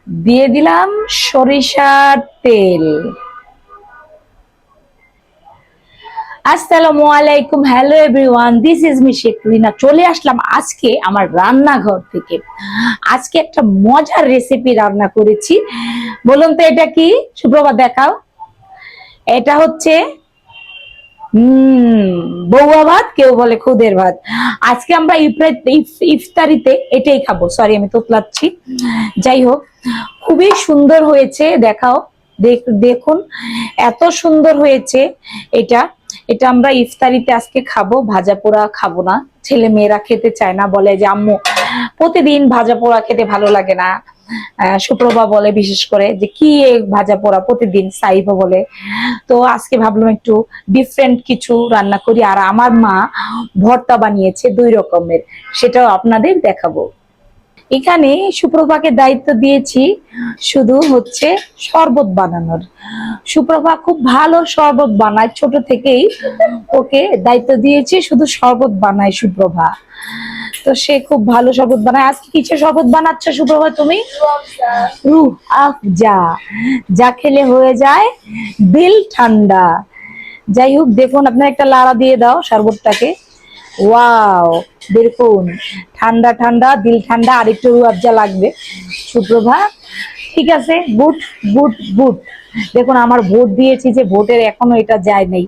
দিয়ে দিলাম সরিষার তেল। আসসালামু আলাইকুম, hello everyone, this is me Shekhrina. চলে আসলাম আজকে আমার রান্নাঘর থেকে। আজকে একটা মজার রেসিপি রান্না করেছি। বলুন তো এটা কি? সুপ্রভাত, দেখাও। এটা হচ্ছে বউয়া ভাত, কেউ বলে খুদের ভাত। আজকে আমরা ইফতারিতে এটাই খাবো। সরি, আমি তোতলাচ্ছি। যাই হোক, খুবই সুন্দর হয়েছে, দেখাও। দেখুন, এত সুন্দর হয়েছে এটা। এটা আমরা ইফতারিতে আজকে খাবো, ভাজা পোড়া খাবো না। ছেলে মেয়েরা খেতে চায় না, বলে যে আম্মু প্রতিদিন ভাজা পোড়া খেতে ভালো লাগে না। সুপ্রভা বলে বিশেষ করে যে কি ভাজা পোড়া প্রতিদিন, সাইফও বলে। তো আজকে ভাবলাম একটু ডিফারেন্ট কিছু রান্না করি। আর আমার মা ভর্তা বানিয়েছে 2 রকমের, সেটাও আপনাদের দেখাবো। এখানে সুপ্রভাকে দায়িত্ব দিয়েছি শুধু হচ্ছে শরবত বানানোর। সুপ্রভা খুব ভালো শরবত বানায়, ছোট থেকেই ওকে দায়িত্ব দিয়েছি শুধু শরবত বানায় সুপ্রভা। তো সে খুব ভালো শরবত বানায়। আজকে কিসের শরবত বানাচ্ছ সুপ্রভা তুমি? রুহ আফজা, যা খেলে হয়ে যায় দিল ঠান্ডা। যাই হোক, দেখুন, আপনার একটা লাড়া দিয়ে দাও শরবতটাকে। ওয়াও, দেখুন, ঠান্ডা ঠান্ডা, দিল ঠান্ডা। আর একটু রুহ আফজা লাগবে সুপ্রভা। ঠিক আছে, গুড গুড গুড। দেখুন, আমার ভোট দিয়েছি যে ভোটের এখনো এটা যায় নাই।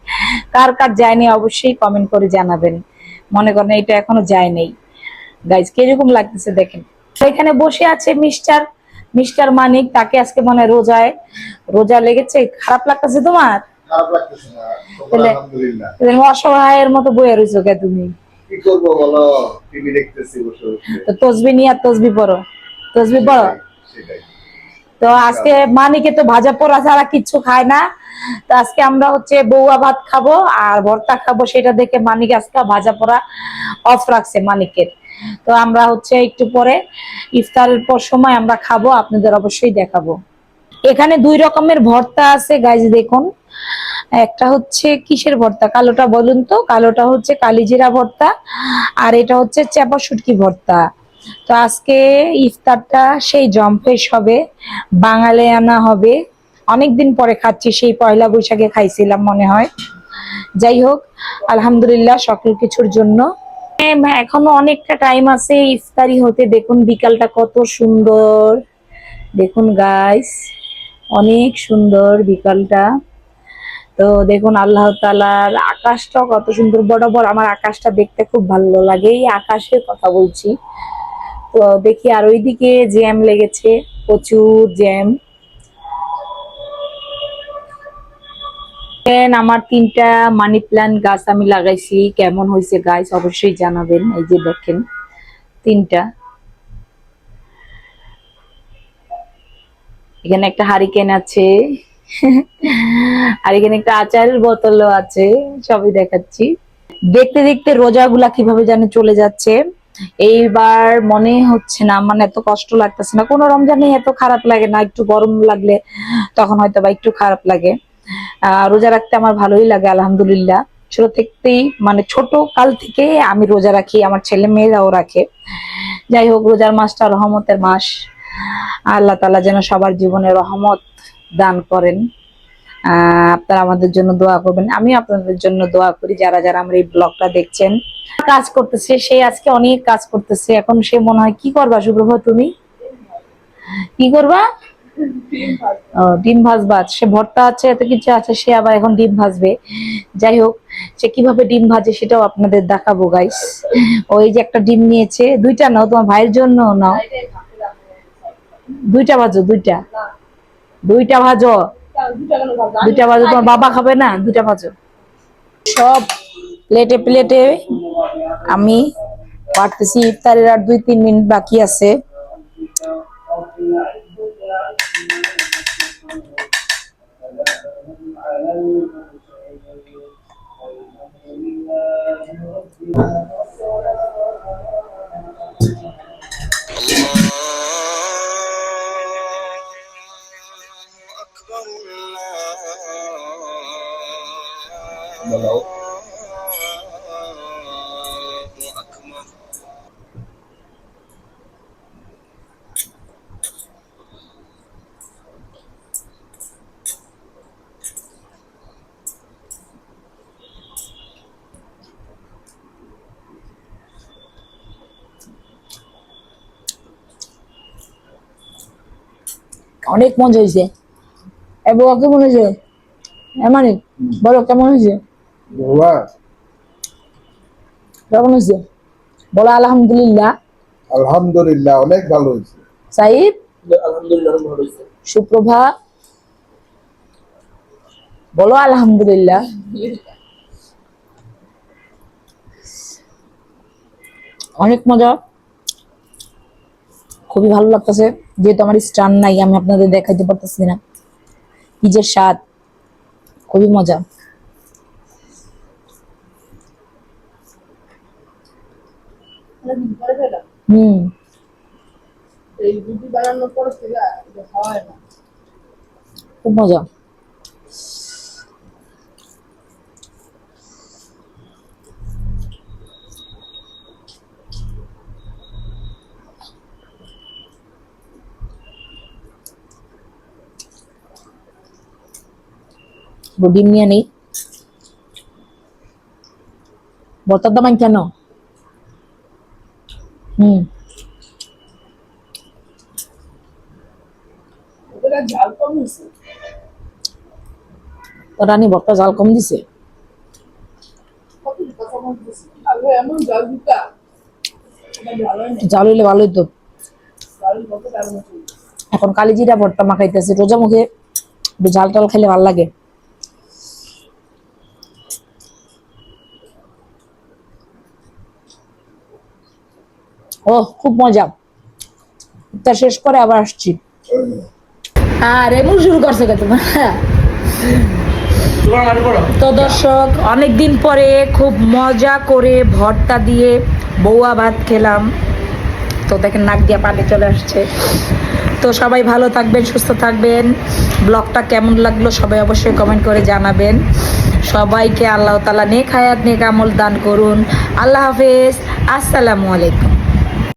কার কার যায়নি অবশ্যই কমেন্ট করে জানাবেন। মনে করেন এটা এখনো যায় নাই। গাইজ, কিরকম লাগতেছে দেখেন। এখানে বসে আছে মিস্টার মিস্টার মানিক। তাকে আজকে মনে হয় রোজা লেগেছে। খারাপ লাগতেছে তোমার? খারাপ লাগতেছে না, আলহামদুলিল্লাহ। অসহায়ের মতো বয়ে রয়েছো কে তুমি? কি করবো বলো, টিভি দেখতেছি বসে বসে। তো তসবি নিয়ে তসবি পড়ো, তসবি পড়ো। সেটাই। তো আজকে মানিকে তো ভাজা পোড়া ছাড়া কিচ্ছু খায় না। তো আজকে আমরা হচ্ছে বউয়া ভাত খাবো আর ভর্তা খাবো, সেটা দেখে মানিক আজকে ভাজা পোড়া অফ রাখছে মানিকের। তো আমরা হচ্ছে একটু পরে ইফতারের পর সময় আমরা খাবো, আপনাদের অবশ্যই দেখাবো। এখানে 2 রকমের ভর্তা আছে গাইজ, দেখুন। একটা হচ্ছে কিসের ভর্তা, কালোটা বলুন তো? কালোটা হচ্ছে কালিজিরা ভর্তা, আর এটা হচ্ছে চাপা শুটকি ভর্তা। তো আজকে ইফতারটা সেই জম্পেশ হবে, বাঙালি আনা হবে। অনেকদিন পরে খাচ্ছি, সেই পয়লা বৈশাখে খাইছিলাম মনে হয়। যাই হোক, আলহামদুলিল্লাহ সকল কিছুর জন্য। এখনো অনেকটা টাইম আছে ইফতারি হতে। দেখুন বিকালটা কত সুন্দর, দেখুন গাইস, অনেক সুন্দর বিকালটা। তো দেখুন আল্লাহ তাআলার আকাশটাও কত সুন্দর, বড় বড়। আমার আকাশটা দেখতে খুব ভালো লাগে, এই আকাশের কথা বলছি। তো দেখি, আর ওইদিকে জ্যাম লেগেছে, প্রচুর জ্যাম। আমার 3টা মানি প্ল্যান্ট গাছ আমি লাগাইছি, কেমন হয়েছে গাছ অবশ্যই জানাবেন। এই যে দেখেন 3টা। এখানে একটা হারিকেন আছে আর এখানে একটা আচারের বোতলও আছে, সবই দেখাচ্ছি। দেখতে দেখতে রোজাগুলা কিভাবে যেন চলে যাচ্ছে। এইবার মনে হচ্ছে না, মানে এত কষ্ট লাগতেছে না। কোনো রমজানে এত খারাপ লাগে না, একটু গরম লাগলে তখন হয়তো বা একটু খারাপ লাগে। রোজা রাখতে আমার ভালোই লাগে আলহামদুলিল্লাহ। ছোট থেকেই, মানে ছোট কাল থেকে আমি রোজা রাখি, আমার ছেলে মেয়েরাও রাখে। যাই হোক, রোজার মাসটা রহমতের মাস। আল্লাহ তাআলা যেন সবার জীবনে রহমত দান করেন। আপনারা আমাদের জন্য দোয়া করবেন, আমি আপনাদের জন্য দোয়া করি। যারা যারা আমরা এই ব্লগটা দেখছেন, কাজ করতেছে, সে আজকে অনেক কাজ করতেছে। এখন সে মনে হয় কি করবা সুপ্রভা, তুমি কি করবা? ডিম ভাজবা? সে ভর্তা আছে, এত কিছু আছে, সে আবার এখন ডিম ভাজবে। যাই হোক, সে কিভাবে ডিম ভাজে সেটাও আপনাদের দেখাবো গাইস। ওই যে একটা ডিম নিয়েছে, 2টা নাও, তোমার ভাইয়ের জন্য নাও। 2টা ভাজো, 2টা, 2টা ভাজো, 2টা ভাজো। তোমার বাবা খাবে না? 2টা ভাজো। সব প্লেটে প্লেটে আমি পারতেছি। ইফতারের আর 2-3 মিনিট বাকি আছে। বলো। অনেক মজা হয়েছে। এবং কেমন হয়েছে? মানে বলো কেমন হয়েছে? বাবা কেমন হয়েছে বলো? আলহামদুলিল্লাহ। আলহামদুলিল্লাহ অনেক ভালো হয়েছে। সাইদ আলহামদুলিল্লাহ অনেক ভালো হয়েছে। সুপ্রভা বলো আলহামদুলিল্লাহ। অনেক মজা, খুবই ভালো লাগতেছে। যেহেতু আমার স্টান নাই, আমি আপনাদের দেখাইতে পারতেছি না কি যে স্বাদ, খুবই মজা। হুম, এই রুটি বানানোর পর থেকে এটা খাওয়া হয় না। খুব মজা। ডিম নিয়ে নেই। ভর্তার দাম কেন? ওটা ঝাল কম হয়েছে। তো রানী ভর্তা জাল কম দিছে। কত কথা বলতেছি আগে এমন ঝাল দিতা এটা ঝাল হয় না। জাল হইলে ভালোই তো। ঝাল কত দারুণ হয়েছে। এখন কালিজিরা ভর্তা মাখাইতেছে, রোজা মুখে একটু ঝাল টাল খেলে ভালো লাগে। ও খুব মজা। তা শেষ করে আবার আসছি। আর এমন শুরু করছে কে তোমার? তো দর্শক, অনেকদিন পরে খুব মজা করে ভর্তা দিয়ে বউয়া ভাত খেলাম। তো দেখেন নাক দিয়ে পানি চলে আসছে। তো সবাই ভালো থাকবেন, সুস্থ থাকবেন। ব্লগটা কেমন লাগলো সবাই অবশ্যই কমেন্ট করে জানাবেন। সবাইকে আল্লাহ তাআলা নেক হায়াত নেক আমল দান করুন। আল্লাহ হাফেজ, আসসালামু আলাইকুম।